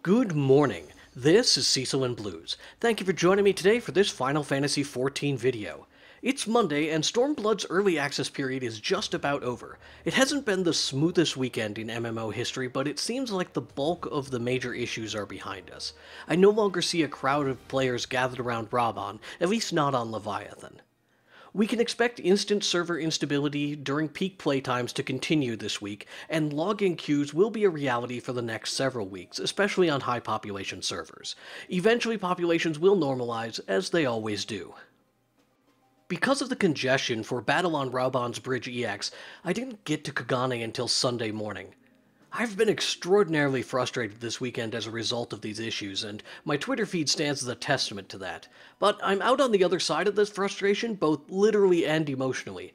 Good morning. This is Cecil and Blues. Thank you for joining me today for this Final Fantasy XIV video. It's Monday, and Stormblood's early access period is just about over. It hasn't been the smoothest weekend in MMO history, but it seems like the bulk of the major issues are behind us. I no longer see a crowd of players gathered around Raban, at least not on Leviathan. We can expect instant server instability during peak playtimes to continue this week, and login queues will be a reality for the next several weeks, especially on high population servers. Eventually populations will normalize, as they always do. Because of the congestion for Battle on Raban's Bridge EX, I didn't get to Kagane until Sunday morning. I've been extraordinarily frustrated this weekend as a result of these issues, and my Twitter feed stands as a testament to that. But I'm out on the other side of this frustration, both literally and emotionally.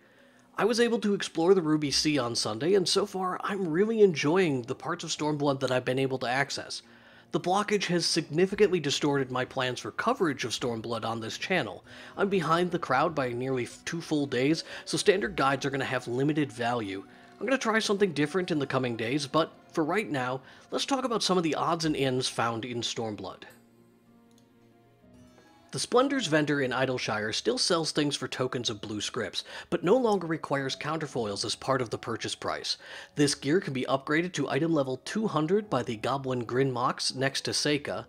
I was able to explore the Ruby Sea on Sunday, and so far I'm really enjoying the parts of Stormblood that I've been able to access. The blockage has significantly distorted my plans for coverage of Stormblood on this channel. I'm behind the crowd by nearly 2 full days, so standard guides are going to have limited value. I'm going to try something different in the coming days, but for right now, let's talk about some of the odds and ends found in Stormblood. The Splendor's vendor in Idleshire still sells things for tokens of blue scripts, but no longer requires counterfoils as part of the purchase price. This gear can be upgraded to item level 200 by the Goblin Grin Mox next to Seika.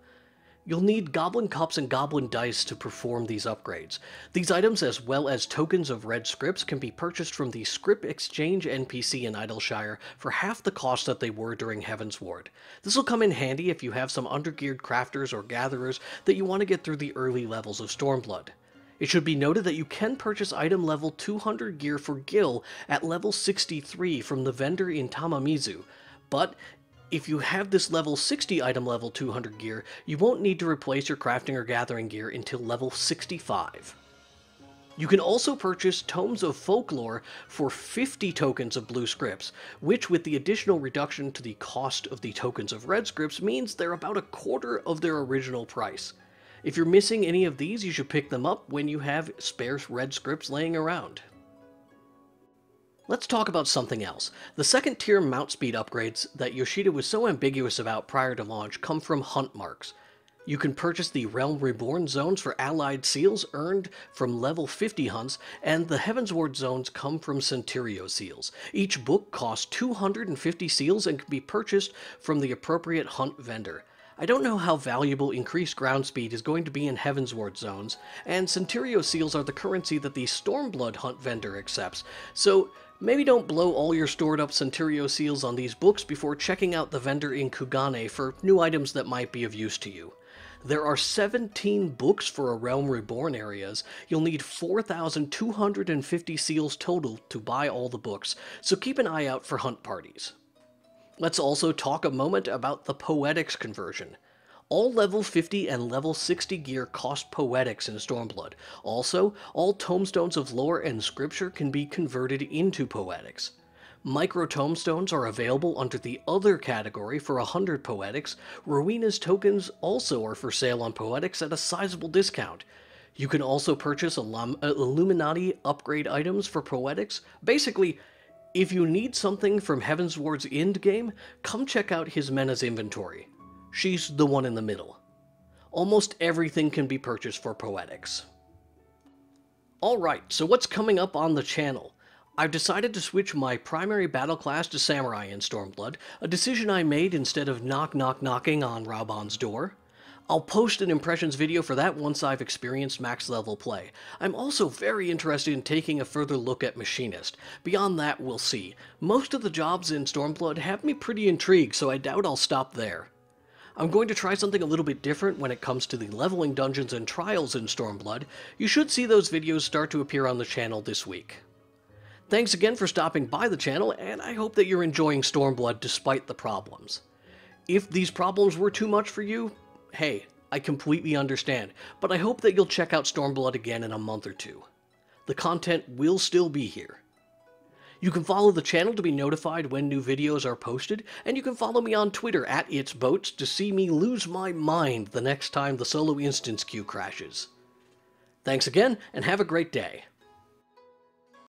You'll need Goblin Cups and Goblin Dice to perform these upgrades. These items, as well as tokens of red scripts, can be purchased from the Script Exchange NPC in Idleshire for half the cost that they were during Heavensward. This will come in handy if you have some undergeared crafters or gatherers that you want to get through the early levels of Stormblood. It should be noted that you can purchase item level 200 gear for Gil at level 63 from the vendor in Tamamizu, but if you have this level 60 item level 200 gear, you won't need to replace your crafting or gathering gear until level 65. You can also purchase Tomes of Folklore for 50 tokens of blue scripts, which with the additional reduction to the cost of the tokens of red scripts means they're about a quarter of their original price. If you're missing any of these, you should pick them up when you have spare red scripts laying around. Let's talk about something else. The second tier mount speed upgrades that Yoshida was so ambiguous about prior to launch come from hunt marks. You can purchase the Realm Reborn zones for allied seals earned from level 50 hunts, and the Heavensward zones come from Centurio seals. Each book costs 250 seals and can be purchased from the appropriate hunt vendor. I don't know how valuable increased ground speed is going to be in Heavensward zones, and Centurio seals are the currency that the Stormblood hunt vendor accepts, so maybe don't blow all your stored up Centurio seals on these books before checking out the vendor in Kugane for new items that might be of use to you. There are 17 books for a Realm Reborn areas. You'll need 4,250 seals total to buy all the books, so keep an eye out for hunt parties. Let's also talk a moment about the Poetics Conversion. All level 50 and level 60 gear cost Poetics in Stormblood. Also, all tomestones of lore and scripture can be converted into Poetics. Micro tomestones are available under the other category for 100 Poetics. Rowena's tokens also are for sale on Poetics at a sizable discount. You can also purchase Illuminati upgrade items for Poetics. Basically, if you need something from Heavensward's endgame, come check out Hizmena's inventory. She's the one in the middle. Almost everything can be purchased for Poetics. Alright, so what's coming up on the channel? I've decided to switch my primary battle class to Samurai in Stormblood, a decision I made instead of knocking on Raban's door. I'll post an impressions video for that once I've experienced max level play. I'm also very interested in taking a further look at Machinist. Beyond that, we'll see. Most of the jobs in Stormblood have me pretty intrigued, so I doubt I'll stop there. I'm going to try something a little bit different when it comes to the leveling dungeons and trials in Stormblood. You should see those videos start to appear on the channel this week. Thanks again for stopping by the channel, and I hope that you're enjoying Stormblood despite the problems. If these problems were too much for you, hey, I completely understand, but I hope that you'll check out Stormblood again in a month or two. The content will still be here. You can follow the channel to be notified when new videos are posted, and you can follow me on Twitter at itsboats to see me lose my mind the next time the solo instance queue crashes. Thanks again, and have a great day.